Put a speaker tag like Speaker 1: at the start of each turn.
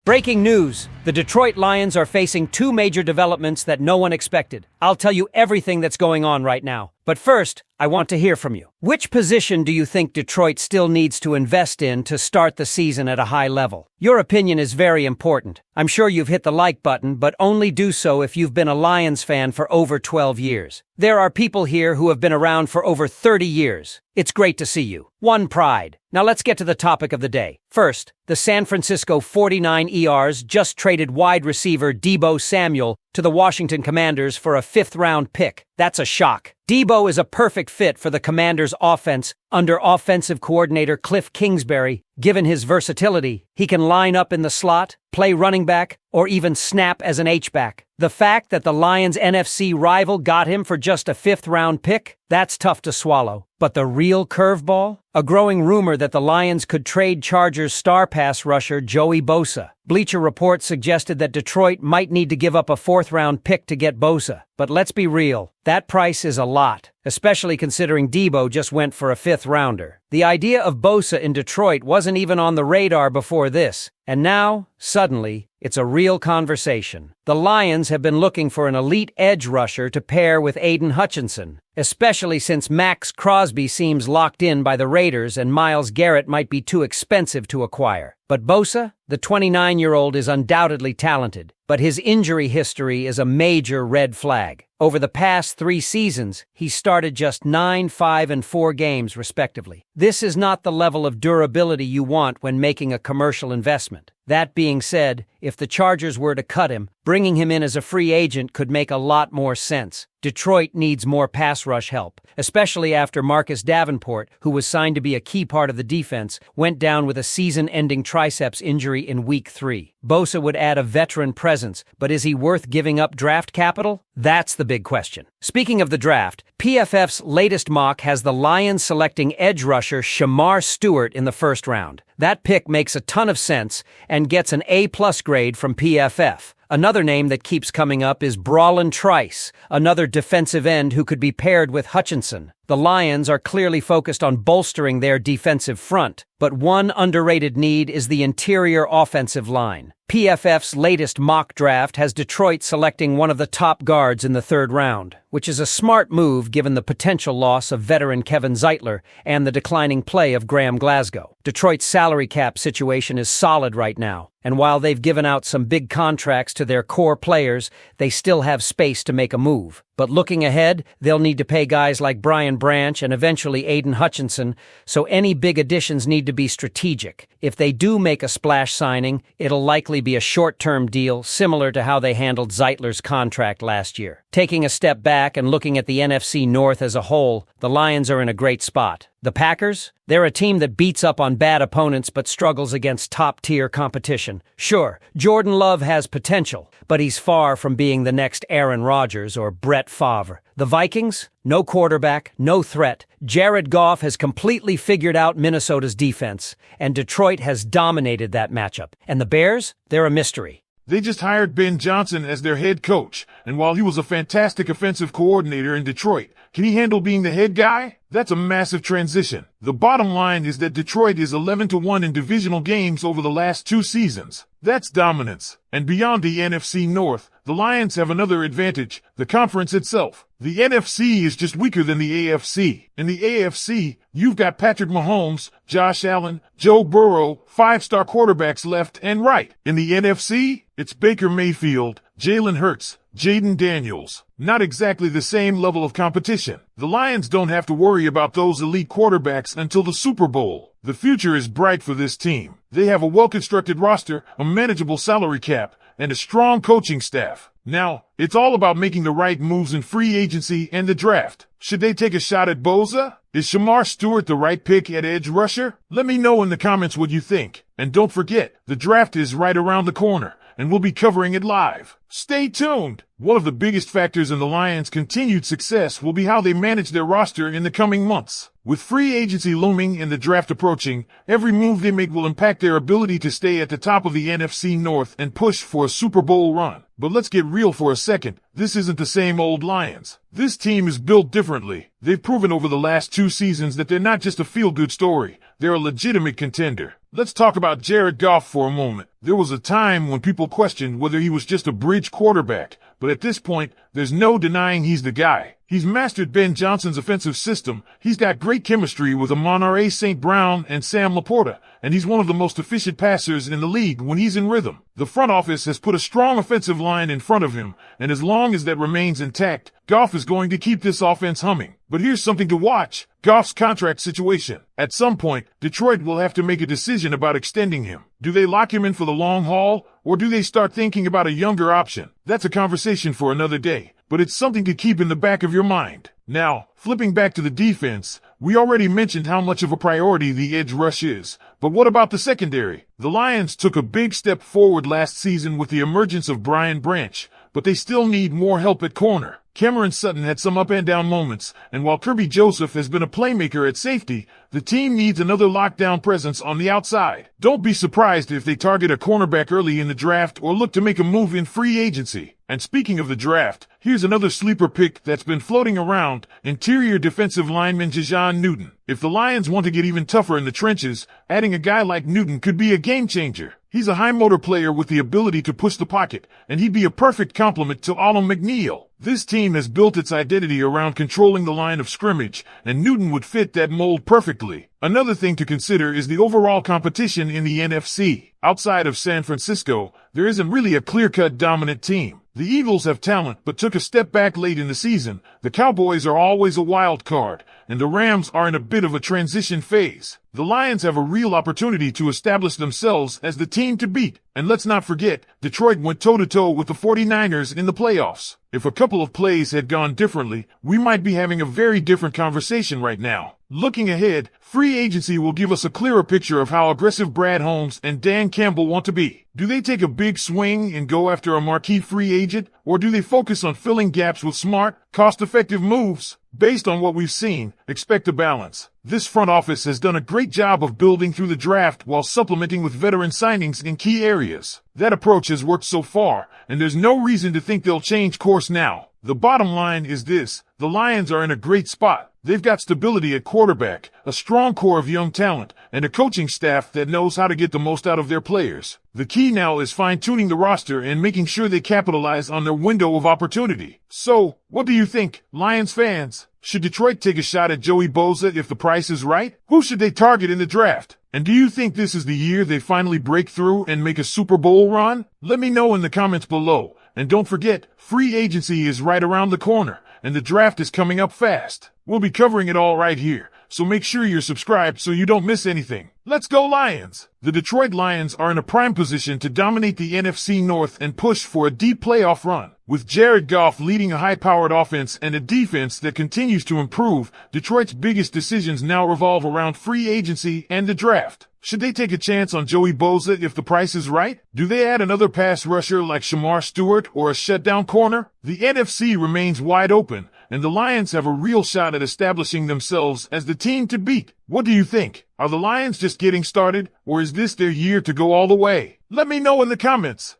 Speaker 1: Breaking news! The Detroit Lions are facing two major developments that no one expected. I'll tell you everything that's going on right now. But first, I want to hear from you. Which position do you think Detroit still needs to invest in to start the season at a high level? Your opinion is very important. I'm sure you've hit the like button, but only do so if you've been a Lions fan for over 12 years. There are people here who have been around for over 30 years. It's great to see you. One pride. Now let's get to the topic of the day. First, the San Francisco 49ers just traded wide receiver Deebo Samuel to the Washington Commanders for a fifth-round pick. That's a shock. Deebo is a perfect fit for the Commanders' offense under offensive coordinator Cliff Kingsbury. Given his versatility, he can line up in the slot, play running back, or even snap as an H-back. The fact that the Lions' NFC rival got him for just a fifth-round pick, that's tough to swallow. But the real curveball? A growing rumor that the Lions could trade Chargers star pass rusher Joey Bosa. Bleacher Report suggested that Detroit might need to give up a fourth-round pick to get Bosa. But let's be real, that price is a lot, especially considering Deebo just went for a fifth-rounder. The idea of Bosa in Detroit wasn't even on the radar before this, and now, suddenly, it's a real conversation. The Lions have been looking for an elite edge rusher to pair with Aidan Hutchinson, especially since Max Crosby seems locked in by the Raiders and Myles Garrett might be too expensive to acquire. But Bosa, the 29-year-old, is undoubtedly talented, but his injury history is a major red flag. Over the past 3 seasons, he started just 9, 5, and 4 games, respectively. This is not the level of durability you want when making a commercial investment. That being said, if the Chargers were to cut him, bringing him in as a free agent could make a lot more sense. Detroit needs more pass rush help, especially after Marcus Davenport, who was signed to be a key part of the defense, went down with a season-ending triceps injury in Week 3. Bosa would add a veteran presence, but is he worth giving up draft capital? That's the big question. Speaking of the draft, PFF's latest mock has the Lions selecting edge rusher Jahmyr St in the first round. That pick makes a ton of sense and gets an A+ grade from PFF. Another name that keeps coming up is Brawlin Trice, another defensive end who could be paired with Hutchinson. The Lions are clearly focused on bolstering their defensive front, but one underrated need is the interior offensive line. PFF's latest mock draft has Detroit selecting one of the top guards in the third round, which is a smart move given the potential loss of veteran Kevin Zeitler and the declining play of Graham Glasgow. Detroit's salary cap situation is solid right now, and while they've given out some big contracts to their core players, they still have space to make a move. But looking ahead, they'll need to pay guys like Brian Branch and eventually Aidan Hutchinson, so any big additions need to be strategic. If they do make a splash signing, it'll likely be a short-term deal, similar to how they handled Zeitler's contract last year. Taking a step back and looking at the NFC North as a whole, the Lions are in a great spot. The Packers? They're a team that beats up on bad opponents but struggles against top-tier competition. Sure, Jordan Love has potential, but he's far from being the next Aaron Rodgers or Brett Favre. The Vikings? No quarterback, no threat. Jared Goff has completely figured out Minnesota's defense, and Detroit has dominated that matchup. And the Bears? They're a mystery.
Speaker 2: They just hired Ben Johnson as their head coach, and while he was a fantastic offensive coordinator in Detroit, can he handle being the head guy? That's a massive transition. The bottom line is that Detroit is 11-1 in divisional games over the last 2 seasons. That's dominance. And beyond the NFC North, the Lions have another advantage, the conference itself. The NFC is just weaker than the AFC. In the AFC, you've got Patrick Mahomes, Josh Allen, Joe Burrow, 5-star quarterbacks left and right. In the NFC, it's Baker Mayfield, Jalen Hurts, Jaden Daniels. Not exactly the same level of competition. The Lions don't have to worry about those elite quarterbacks until the Super Bowl. The future is bright for this team. They have a well-constructed roster, a manageable salary cap, and a strong coaching staff. Now, it's all about making the right moves in free agency and the draft. Should they take a shot at Bosa? Is Jahmyr St the right pick at edge rusher? Let me know in the comments what you think. And don't forget, the draft is right around the corner, and we'll be covering it live. Stay tuned! One of the biggest factors in the Lions' continued success will be how they manage their roster in the coming months. With free agency looming and the draft approaching, every move they make will impact their ability to stay at the top of the NFC North and push for a Super Bowl run. But let's get real for a second. This isn't the same old Lions. This team is built differently. They've proven over the last 2 seasons that they're not just a feel-good story. they're a legitimate contender. Let's talk about Jared Goff for a moment. There was a time when people questioned whether he was just a bridge quarterback, but at this point, there's no denying he's the guy. He's mastered Ben Johnson's offensive system, he's got great chemistry with Amon-Ra St. Brown and Sam LaPorta, and he's one of the most efficient passers in the league when he's in rhythm. The front office has put a strong offensive line in front of him, and as long as that remains intact, Goff is going to keep this offense humming. But here's something to watch: Goff's contract situation. At some point, Detroit will have to make a decision about extending him. Do they lock him in for the long haul, or do they start thinking about a younger option? That's a conversation for another day, but it's something to keep in the back of your mind. Now, flipping back to the defense, we already mentioned how much of a priority the edge rush is, but what about the secondary? The Lions took a big step forward last season with the emergence of Brian Branch, but they still need more help at corner. Cameron Sutton had some up and down moments, and while Kirby Joseph has been a playmaker at safety, the team needs another lockdown presence on the outside. Don't be surprised if they target a cornerback early in the draft or look to make a move in free agency. And speaking of the draft, here's another sleeper pick that's been floating around: interior defensive lineman Jajon Newton. If the Lions want to get even tougher in the trenches, adding a guy like Newton could be a game changer. He's a high motor player with the ability to push the pocket, and he'd be a perfect complement to Allen McNeil. This team has built its identity around controlling the line of scrimmage, and Newton would fit that mold perfectly. Another thing to consider is the overall competition in the NFC. Outside of San Francisco, there isn't really a clear-cut dominant team. The Eagles have talent but took a step back late in the season. The Cowboys are always a wild card, and the Rams are in a bit of a transition phase. The Lions have a real opportunity to establish themselves as the team to beat. And let's not forget, Detroit went toe-to-toe with the 49ers in the playoffs. If a couple of plays had gone differently, we might be having a very different conversation right now. Looking ahead, free agency will give us a clearer picture of how aggressive Brad Holmes and Dan Campbell want to be. Do they take a big swing and go after a marquee free agent, or do they focus on filling gaps with smart, cost-effective moves? Based on what we've seen, expect a balance. This front office has done a great job of building through the draft while supplementing with veteran signings in key areas. That approach has worked so far, and there's no reason to think they'll change course now. The bottom line is this: the Lions are in a great spot. They've got stability at quarterback, a strong core of young talent, and a coaching staff that knows how to get the most out of their players. The key now is fine-tuning the roster and making sure they capitalize on their window of opportunity. So, what do you think, Lions fans? Should Detroit take a shot at Joey Bosa if the price is right? Who should they target in the draft? And do you think this is the year they finally break through and make a Super Bowl run? Let me know in the comments below. And don't forget, free agency is right around the corner, and the draft is coming up fast. We'll be covering it all right here, so make sure you're subscribed so you don't miss anything. Let's go Lions! The Detroit Lions are in a prime position to dominate the NFC North and push for a deep playoff run. With Jared Goff leading a high-powered offense and a defense that continues to improve, Detroit's biggest decisions now revolve around free agency and the draft. Should they take a chance on Joey Bosa if the price is right? Do they add another pass rusher like Jahmyr Stewart or a shutdown corner? The NFC remains wide open, and the Lions have a real shot at establishing themselves as the team to beat. What do you think? Are the Lions just getting started, or is this their year to go all the way? Let me know in the comments.